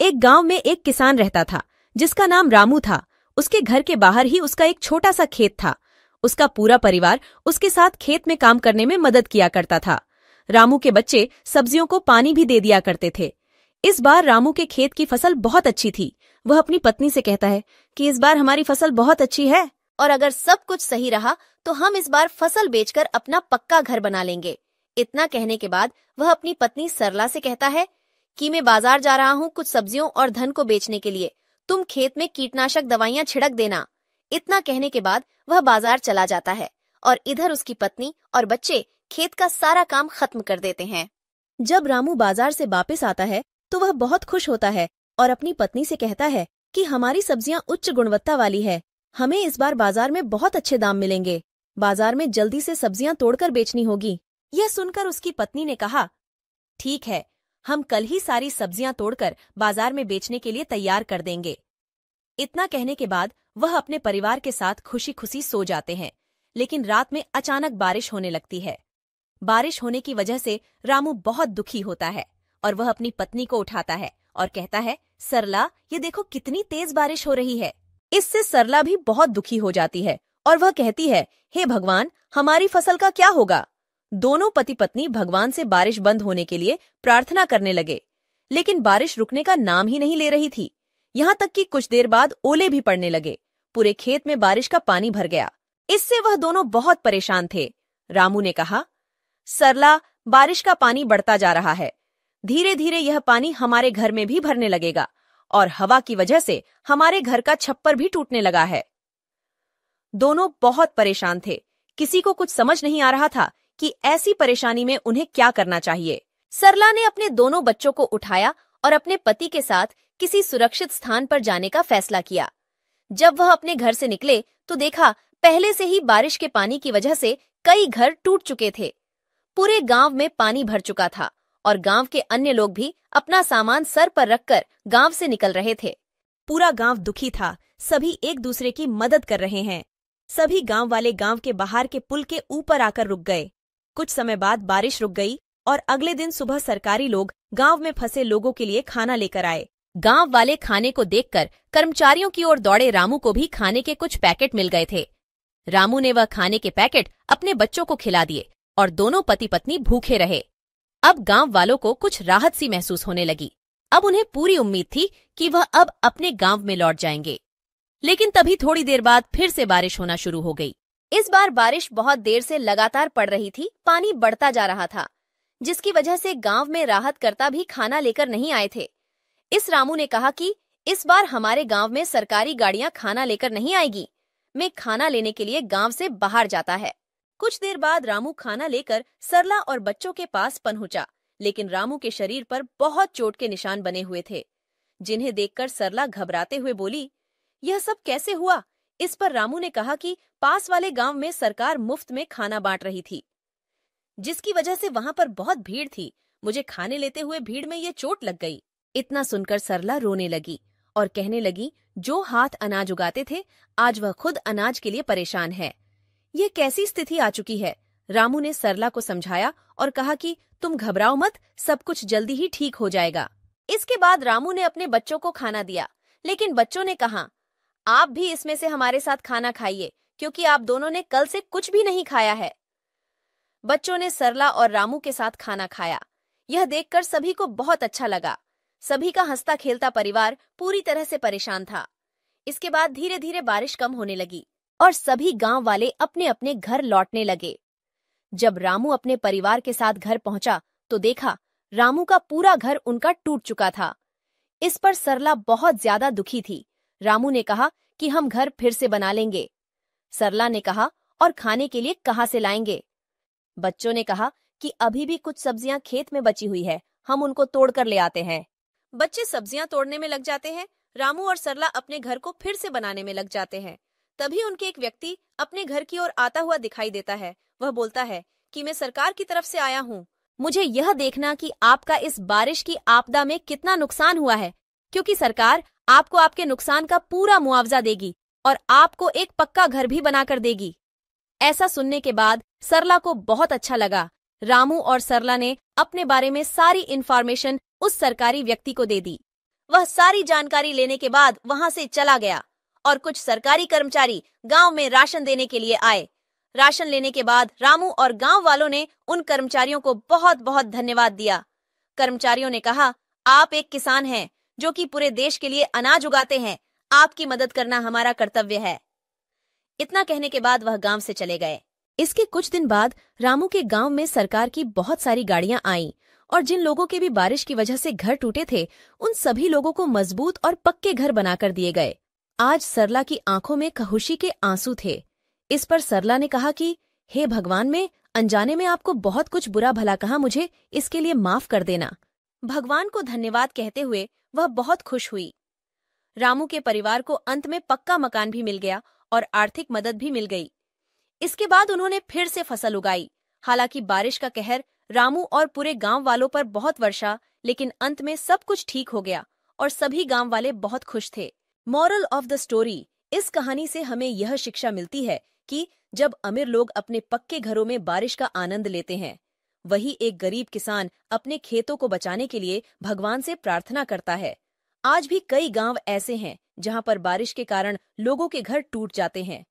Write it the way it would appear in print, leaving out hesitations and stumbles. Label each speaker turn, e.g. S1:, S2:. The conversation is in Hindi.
S1: एक गांव में एक किसान रहता था जिसका नाम रामू था। उसके घर के बाहर ही उसका एक छोटा सा खेत था। उसका पूरा परिवार उसके साथ खेत में काम करने में मदद किया करता था। रामू के बच्चे सब्जियों को पानी भी दे दिया करते थे। इस बार रामू के खेत की फसल बहुत अच्छी थी। वह अपनी पत्नी से कहता है कि इस बार हमारी फसल बहुत अच्छी है
S2: और अगर सब कुछ सही रहा तो हम इस बार फसल बेचकर अपना पक्का घर बना लेंगे। इतना कहने के बाद वह अपनी पत्नी सरला से कहता है कि मैं बाजार जा रहा हूँ कुछ सब्जियों और धन को बेचने के लिए, तुम खेत में कीटनाशक दवाइयाँ छिड़क देना। इतना कहने के बाद वह बाजार चला जाता है और इधर उसकी पत्नी और बच्चे खेत का सारा काम खत्म कर देते हैं। जब रामू बाजार से वापस आता है तो वह बहुत खुश होता है और अपनी पत्नी से कहता है कि हमारी सब्जियां उच्च गुणवत्ता वाली है, हमें इस बार बाजार में बहुत अच्छे दाम मिलेंगे। बाजार में जल्दी से सब्जियां तोड़कर बेचनी होगी। यह सुनकर उसकी पत्नी ने कहा, ठीक है, हम कल ही सारी सब्जियां तोड़कर बाजार में बेचने के लिए तैयार कर देंगे। इतना कहने के बाद वह अपने परिवार के साथ खुशी खुशी सो जाते हैं। लेकिन रात में अचानक बारिश होने लगती है। बारिश होने की वजह से रामू बहुत दुखी होता है और वह अपनी पत्नी को उठाता है और कहता है, सरला, ये देखो कितनी तेज बारिश हो रही है। इससे सरला भी बहुत दुखी हो जाती है और वह कहती है, हे भगवान, हमारी फसल का क्या होगा। दोनों पति पत्नी भगवान से बारिश बंद होने के लिए प्रार्थना करने लगे, लेकिन बारिश रुकने का नाम ही नहीं ले रही थी। यहाँ तक कि कुछ देर बाद ओले भी पड़ने लगे। पूरे खेत में बारिश का पानी भर गया। इससे वह दोनों बहुत परेशान थे। रामू ने कहा, सरला, बारिश का पानी बढ़ता जा रहा है, धीरे धीरे यह पानी हमारे घर में भी भरने लगेगा और हवा की वजह से हमारे घर का छप्पर भी टूटने लगा है। दोनों बहुत परेशान थे। किसी को कुछ समझ नहीं आ रहा था कि ऐसी परेशानी में उन्हें क्या करना चाहिए। सरला ने अपने दोनों बच्चों को उठाया और अपने पति के साथ किसी सुरक्षित स्थान पर जाने का फैसला किया। जब वह अपने घर से निकले तो देखा पहले से ही बारिश के पानी की वजह से कई घर टूट चुके थे। पूरे गांव में पानी भर चुका था और गांव के अन्य लोग भी अपना सामान सर पर रखकर गांव से निकल रहे थे। पूरा गांव दुखी था। सभी एक दूसरे की मदद कर रहे हैं। सभी गांव वाले गांव के बाहर के पुल के ऊपर आकर रुक गए। कुछ समय बाद बारिश रुक गई और अगले दिन सुबह सरकारी लोग गांव में फंसे लोगों के लिए खाना लेकर आए। गांव वाले खाने को देखकर कर्मचारियों की ओर दौड़े। रामू को भी खाने के कुछ पैकेट मिल गए थे। रामू ने वह खाने के पैकेट अपने बच्चों को खिला दिए और दोनों पति पत्नी भूखे रहे। अब गांव वालों को कुछ राहत सी महसूस होने लगी। अब उन्हें पूरी उम्मीद थी कि वह अब अपने गांव में लौट जाएंगे। लेकिन तभी थोड़ी देर बाद फिर से बारिश होना शुरू हो गई। इस बार बारिश बहुत देर से लगातार पड़ रही थी। पानी बढ़ता जा रहा था, जिसकी वजह से गांव में राहतकर्ता भी खाना लेकर नहीं आए थे। इस रामू ने कहा कि इस बार हमारे गांव में सरकारी गाड़ियां खाना लेकर नहीं आएगी। मैं खाना लेने के लिए गांव से बाहर जाता है। कुछ देर बाद रामू खाना लेकर सरला और बच्चों के पास पहुंचा, लेकिन रामू के शरीर पर बहुत चोट के निशान बने हुए थे, जिन्हें देखकर सरला घबराते हुए बोली, यह सब कैसे हुआ। इस पर रामू ने कहा कि पास वाले गांव में सरकार मुफ्त में खाना बांट रही थी, जिसकी वजह से वहां पर बहुत भीड़ थी। मुझे खाने लेते हुए भीड़ में ये चोट लग गई। इतना सुनकर सरला रोने लगी और कहने लगी, जो हाथ अनाज उगाते थे आज वह खुद अनाज के लिए परेशान है। ये कैसी स्थिति आ चुकी है। रामू ने सरला को समझाया और कहा कि तुम घबराओ मत, सब कुछ जल्दी ही ठीक हो जाएगा। इसके बाद रामू ने अपने बच्चों को खाना दिया, लेकिन बच्चों ने कहा, आप भी इसमें से हमारे साथ खाना खाइए, क्योंकि आप दोनों ने कल से कुछ भी नहीं खाया है। बच्चों ने सरला और रामू के साथ खाना खाया। यह देखकर सभी को बहुत अच्छा लगा। सभी का हंसता खेलता परिवार पूरी तरह से परेशान था। इसके बाद धीरे धीरे बारिश कम होने लगी और सभी गांव वाले अपने अपने घर लौटने लगे। जब रामू अपने परिवार के साथ घर पहुंचा तो देखा रामू का पूरा घर उनका टूट चुका था। इस पर सरला बहुत ज्यादा दुखी थी। रामू ने कहा कि हम घर फिर से बना लेंगे। सरला ने कहा, और खाने के लिए कहाँ से लाएंगे। बच्चों ने कहा कि अभी भी कुछ सब्जियां खेत में बची हुई है, हम उनको तोड़कर ले आते हैं। बच्चे सब्जियां तोड़ने में लग जाते हैं। रामू और सरला अपने घर को फिर से बनाने में लग जाते हैं। तभी उनके एक व्यक्ति अपने घर की ओर आता हुआ दिखाई देता है। वह बोलता है कि मैं सरकार की तरफ से आया हूँ, मुझे यह देखना कि आपका इस बारिश की आपदा में कितना नुकसान हुआ है, क्योंकि सरकार आपको आपके नुकसान का पूरा मुआवजा देगी और आपको एक पक्का घर भी बनाकर देगी। ऐसा सुनने के बाद सरला को बहुत अच्छा लगा। रामू और सरला ने अपने बारे में सारी इन्फॉर्मेशन उस सरकारी व्यक्ति को दे दी। वह सारी जानकारी लेने के बाद वहां से चला गया और कुछ सरकारी कर्मचारी गांव में राशन देने के लिए आए। राशन लेने के बाद रामू और गांव वालों ने उन कर्मचारियों को बहुत बहुत धन्यवाद दिया। कर्मचारियों ने कहा, आप एक किसान हैं जो कि पूरे देश के लिए अनाज उगाते हैं, आपकी मदद करना हमारा कर्तव्य है। इतना कहने के बाद वह गांव से चले गए। इसके कुछ दिन बाद रामू के गांव में सरकार की बहुत सारी गाड़ियां आईं और जिन लोगों के भी बारिश की वजह से घर टूटे थे, उन सभी लोगों को मजबूत और पक्के घर बनाकर दिए गए। आज सरला की आंखों में खुशी के आंसू थे। इस पर सरला ने कहा कि हे भगवान, मैं अनजाने में आपको बहुत कुछ बुरा भला कहा, मुझे इसके लिए माफ कर देना। भगवान को धन्यवाद कहते हुए वह बहुत खुश हुई। रामू के परिवार को अंत में पक्का मकान भी मिल गया और आर्थिक मदद भी मिल गई। इसके बाद उन्होंने फिर से फसल उगाई। हालांकि बारिश का कहर रामू और पूरे गांव वालों पर बहुत वर्षा, लेकिन अंत में सब कुछ ठीक हो गया और सभी गांव वाले बहुत खुश थे। मॉरल ऑफ द स्टोरी, इस कहानी से हमें यह शिक्षा मिलती है कि जब अमीर लोग अपने पक्के घरों में बारिश का आनंद लेते हैं, वही एक गरीब किसान अपने खेतों को बचाने के लिए भगवान से प्रार्थना करता है। आज भी कई गांव ऐसे हैं जहां पर बारिश के कारण लोगों के घर टूट जाते हैं,